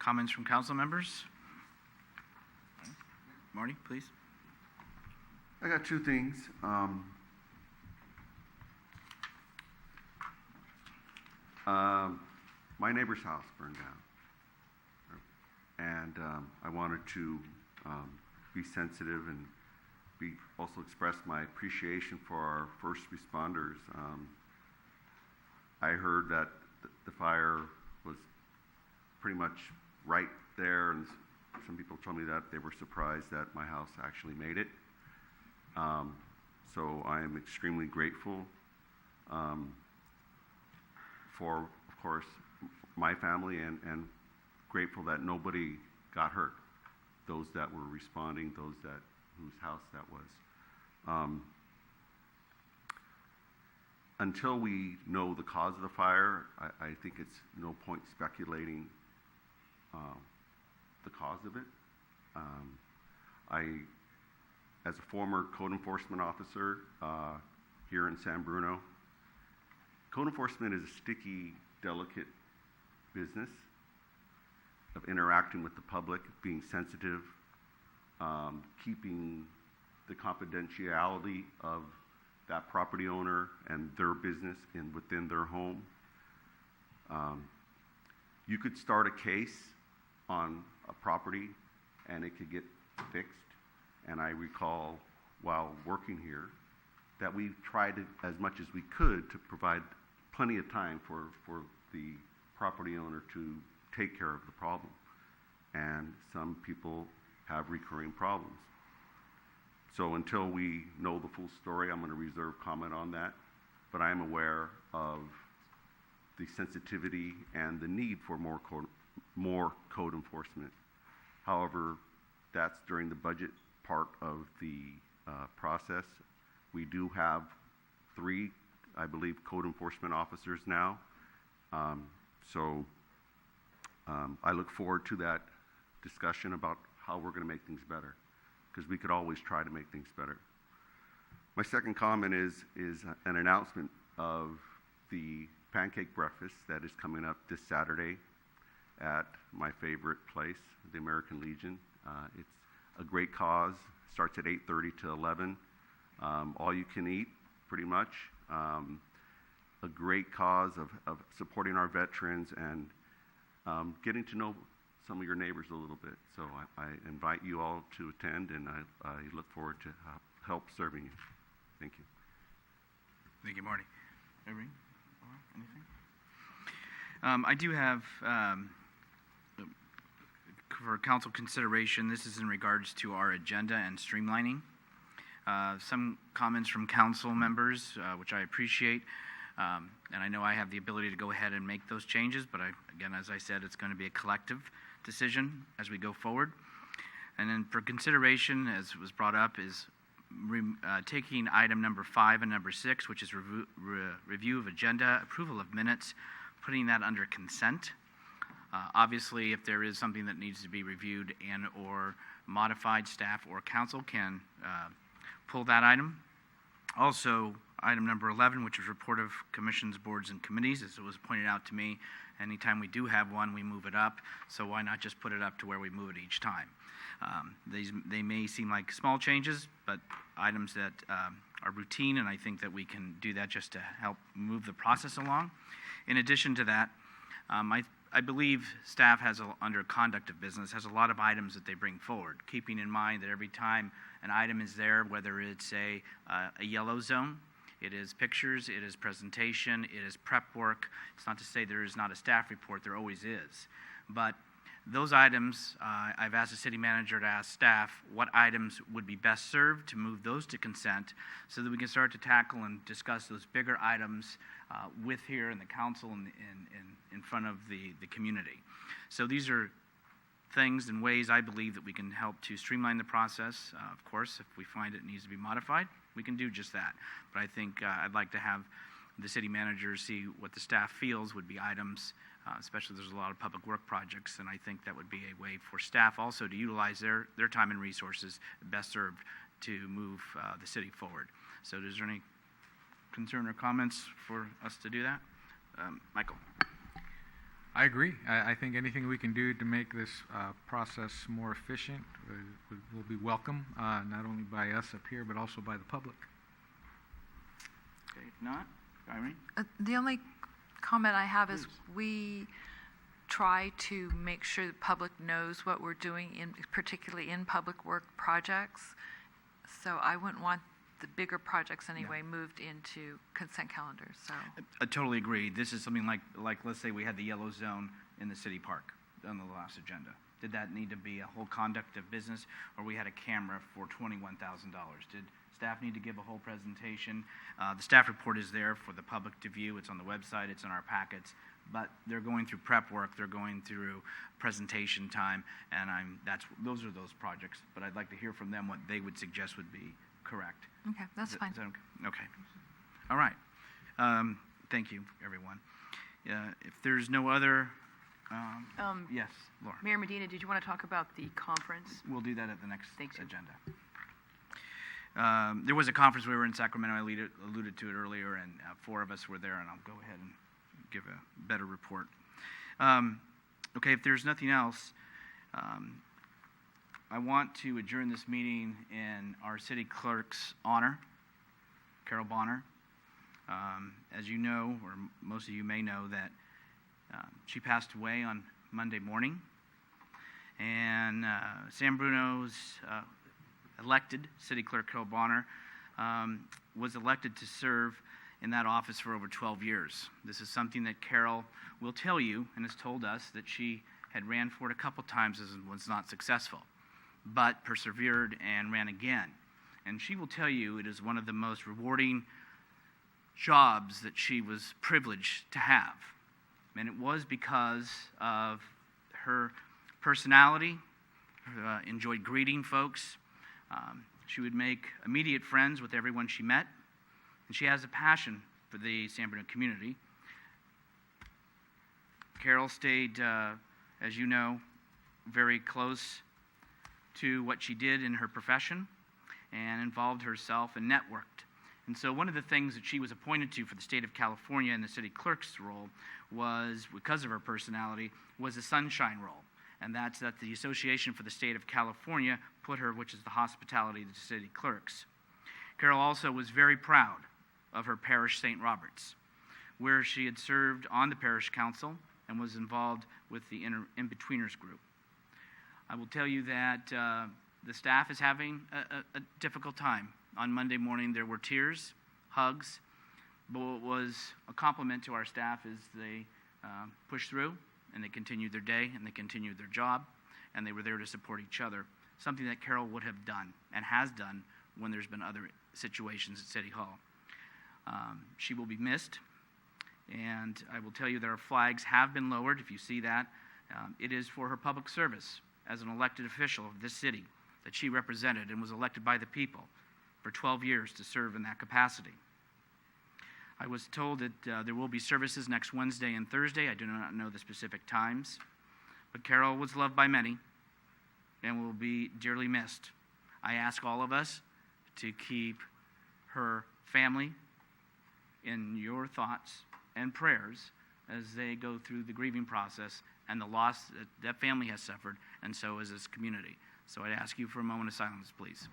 Comments from council members? Marty, please. I got two things. My neighbor's house burned down, and I wanted to be sensitive and also express my appreciation for our first responders. I heard that the fire was pretty much right there, and some people told me that they were surprised that my house actually made it. So I am extremely grateful for, of course, my family, and grateful that nobody got hurt. Those that were responding, those that whose house that was. Until we know the cause of the fire, I think it's no point speculating the cause of it. As a former code enforcement officer here in San Bruno, code enforcement is a sticky, delicate business of interacting with the public, being sensitive, keeping the confidentiality of that property owner and their business within their home. You could start a case on a property and it could get fixed. And I recall while working here that we tried as much as we could to provide plenty of time for the property owner to take care of the problem. And some people have recurring problems. So until we know the full story, I'm going to reserve comment on that. But I am aware of the sensitivity and the need for more code enforcement. However, that's during the budget part of the process. We do have 3, I believe, code enforcement officers now. So I look forward to that discussion about how we're going to make things better, because we could always try to make things better. My second comment is an announcement of the pancake breakfast that is coming up this Saturday at my favorite place, the American Legion. It's a great cause. Starts at 8:30 to 11. All you can eat, pretty much. A great cause of supporting our veterans and getting to know some of your neighbors a little bit. So I invite you all to attend, and I look forward to help serving you. Thank you. Thank you, Marty. Irene, anything? I do have, for council consideration, this is in regards to our agenda and streamlining. Some comments from council members, which I appreciate. And I know I have the ability to go ahead and make those changes, but again, as I said, it's going to be a collective decision as we go forward. And then for consideration, as was brought up, is taking item number 5 and number 6, which is review of agenda, approval of minutes, putting that under consent. Obviously, if there is something that needs to be reviewed and or modified, staff or council can pull that item. Also, item number 11, which is report of commissions, boards, and committees. As it was pointed out to me, anytime we do have one, we move it up. So why not just put it up to where we move it each time? They may seem like small changes, but items that are routine, and I think that we can do that just to help move the process along. In addition to that, I believe staff has, under conduct of business, has a lot of items that they bring forward, keeping in mind that every time an item is there, whether it's a yellow zone, it is pictures, it is presentation, it is prep work. It's not to say there is not a staff report, there always is. But those items, I've asked the city manager to ask staff what items would be best served to move those to consent so that we can start to tackle and discuss those bigger items with here in the council and in front of the community. So these are things and ways I believe that we can help to streamline the process. Of course, if we find it needs to be modified, we can do just that. But I think I'd like to have the city manager see what the staff feels would be items, especially there's a lot of public work projects, and I think that would be a way for staff also to utilize their time and resources best served to move the city forward. So is there any concern or comments for us to do that? Michael. I agree. I think anything we can do to make this process more efficient will be welcome, not only by us up here, but also by the public. Okay, if not, Irene? The only comment I have is we try to make sure the public knows what we're doing, particularly in public work projects. So I wouldn't want the bigger projects anyway moved into consent calendars. So I totally agree. This is something like let's say we had the yellow zone in the city park on the last agenda. Did that need to be a whole conduct of business, or we had a camera for $21,000? Did staff need to give a whole presentation? The staff report is there for the public to view. It's on the website. It's in our packets. But they're going through prep work. They're going through presentation time, and those are those projects. But I'd like to hear from them what they would suggest would be correct. okay, that's fine. Is that okay? Okay. All right. Thank you, everyone. If there's no other, yes, Laura. Mayor Medina, did you want to talk about the conference? We'll do that at the next Thank you. agenda. There was a conference. We were in Sacramento. I alluded to it earlier, and 4 of us were there, and I'll go ahead and give a better report. Okay, if there's nothing else, I want to adjourn this meeting in our city clerk's honor, Carol Bonner. As you know, or most of you may know, that she passed away on Monday morning, and San Bruno's elected city clerk Carol Bonner was elected to serve in that office for over 12 years. This is something that Carol will tell you and has told us that she had ran for it a couple times and was not successful, but persevered and ran again. And she will tell you it is one of the most rewarding jobs that she was privileged to have. And it was because of her personality, enjoyed greeting folks. She would make immediate friends with everyone she met, and she has a passion for the San Bruno community. Carol stayed, as you know, very close to what she did in her profession and involved herself and networked. And so one of the things that she was appointed to for the state of California in the city clerk's role was, because of her personality, was a sunshine role. And that's that the Association for the State of California put her, which is the hospitality of the city clerks. Carol also was very proud of her parish, St. Robert's, where she had served on the parish council and was involved with the in-betweeners group. I will tell you that the staff is having a difficult time. On Monday morning, there were tears, hugs, but what was a compliment to our staff is they pushed through, and they continued their day, and they continued their job, and they were there to support each other, something that Carol would have done and has done when there's been other situations at City Hall. She will be missed, and I will tell you that our flags have been lowered. If you see that, it is for her public service as an elected official of this city that she represented and was elected by the people for 12 years to serve in that capacity. I was told that there will be services next Wednesday and Thursday. I do not know the specific times, but Carol was loved by many and will be dearly missed. I ask all of us to keep her family in your thoughts and prayers as they go through the grieving process and the loss that that family has suffered, and so has this community. So I'd ask you for a moment of silence, please.